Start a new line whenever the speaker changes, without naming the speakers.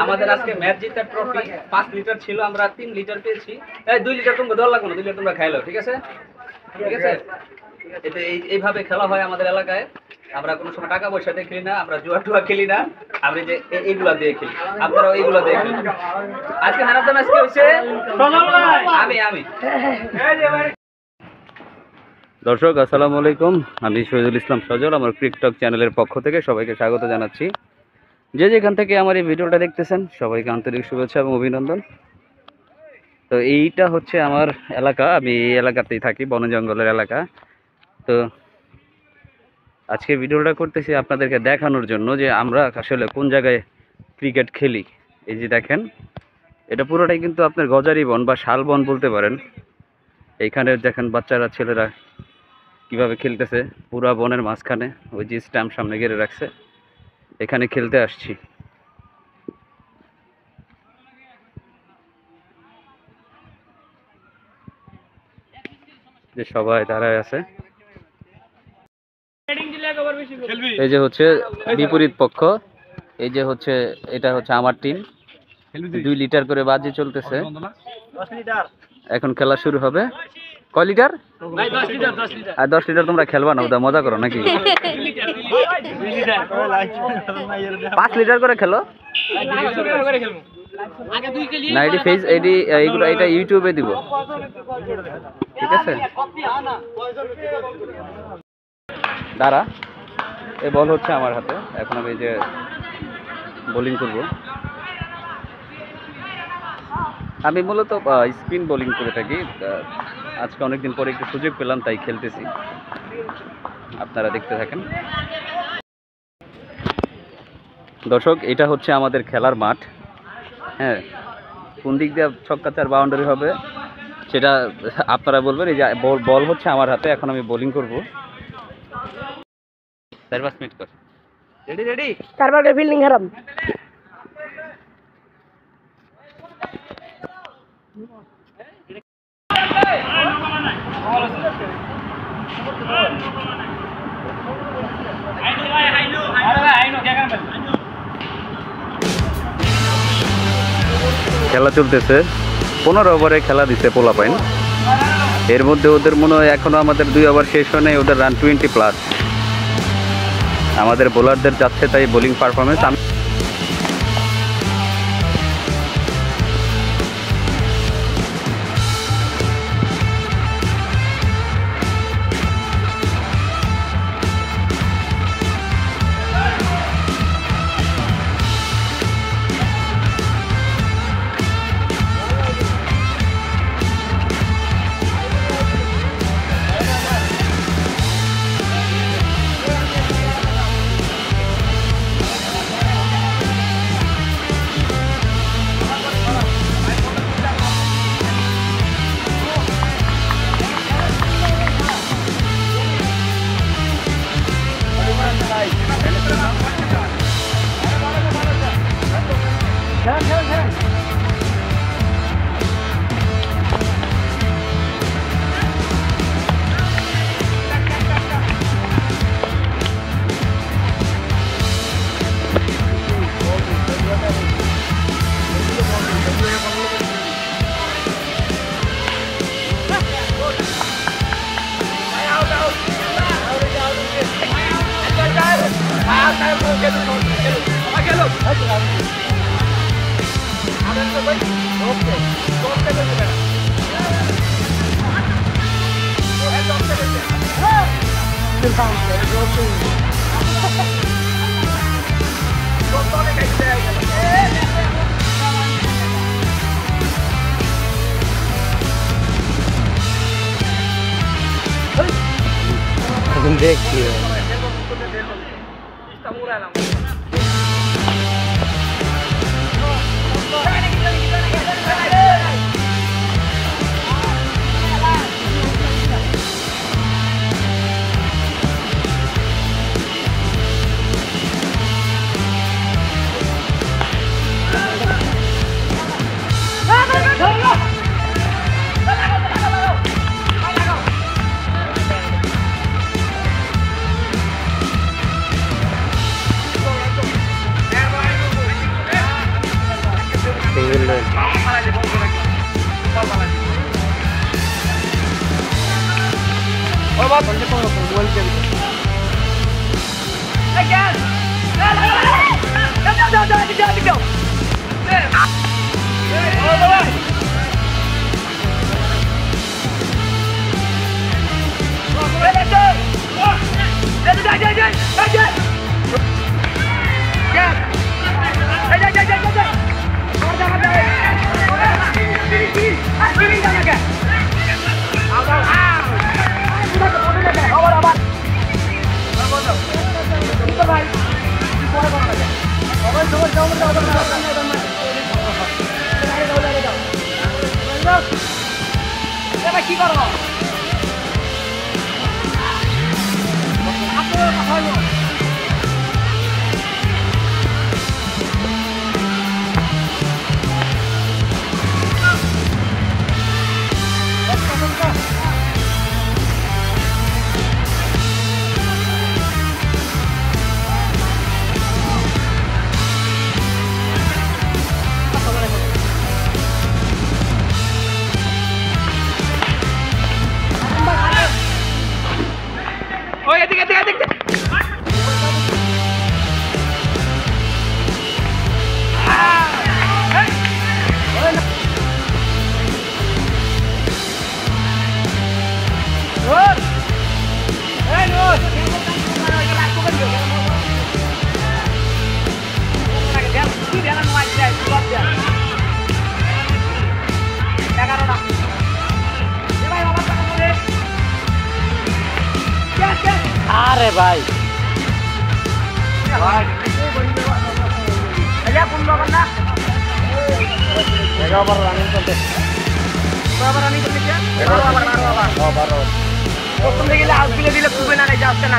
আমাদের আজকে match জিতার trophy 5 litre ছিল, আমরা 3 লিটার পেয়েছি। এই 2 লিটার তোমরা দেওয়া লাগবে না, 2 লিটার তোমরা খাইলো, ঠিক আছে? ঠিক আছে, এটা এইভাবে খেলা হয় আমাদের এলাকায়। আমরা কোনো সময় টাকা পয়সা দিয়ে খেলি না, আমরা জুয়া টুয়া খেলি না, আমরা যে এইগুলা দিয়ে খেলি, আপনারাও এইগুলা দিয়ে খেলি। আজকে ম্যান অফ দ্য ম্যাচ কি হয়েছে? আমি দর্শক আসসালামু আলাইকুম, আমি শহীদুল ইসলাম সজল। আমার ক্রিকটক চ্যানেলের পক্ষ থেকে সবাইকে স্বাগত জানাচ্ছি। যে যেখান থেকে আমার এই ভিডিওটা দেখতেছেন সবাইকে আন্তরিক শুভেচ্ছা এবং অভিনন্দন। তো এইটা হচ্ছে আমার এলাকা, আমি এই এলাকাতেই থাকি, বন জঙ্গলের এলাকা। তো আজকে ভিডিওটা করতেছি আপনাদেরকে দেখানোর জন্য যে আমরা আসলে কোন জায়গায় ক্রিকেট খেলি। এই যে দেখেন, এটা পুরোটাই কিন্তু আপনার গজারি বন বা শাল বন বলতে পারেন। এইখানে দেখেন বাচ্চারা, ছেলেরা কিভাবে খেলতেছে পুরা বনের মাঝখানে। ওই যে স্ট্যাম্প সামনে ঘিরে রাখছে, এখানে খেলতে আসছি। যে সবাই দাঁড়ায় আছে, এই যে হচ্ছে বিপরীত পক্ষ, এই যে হচ্ছে এটা হচ্ছে আমার টিম। 2 লিটার করে বাজি চলতেছে, এখন খেলা শুরু হবে। কয় লিটার? 10 লিটার। তোমরা খেলবা না, ওটা মজা করো নাকি? 5 লিটার করে খেলো না? এটি ফেস, এইগুলো এটা ইউটিউবে দিব, ঠিক আছে? দাঁড়া, এই বল হচ্ছে আমার হাতে, এখন আমি যে বোলিং করব। আমি মূলত স্পিন বোলিং করে থাকি। আজকে অনেকদিন পরে একটু সুযোগ পেলাম, তাই খেলতেছি। আপনারা দেখতে থাকেন। দর্শক, এটা হচ্ছে আমাদের খেলার মাঠ। হ্যাঁ, কোন দিক দিয়ে ছক্কা চার বাউন্ডারি হবে সেটা আপনারা বলবেন। এই যে বল হচ্ছে আমার হাতে, এখন আমি বোলিং করব। 4-5 মিনিট কর। Ready ready.
তারপরে ফিল্ডিং খারাপ।
খেলা চলতেছে, 15 ওভারে খেলা দিচ্ছে পোলাপাইন। এর মধ্যে ওদের মনে হয় এখনো আমাদের 2 ওভার শেষ হয় নাই, ওদের রান 20+। আমাদের বোলারদের যাচ্ছে তাই বোলিং পারফরমেন্স। দেখি
কি করো আরে ভাই প্রথম থেকে দিলে খুবই না যাচ্ছে না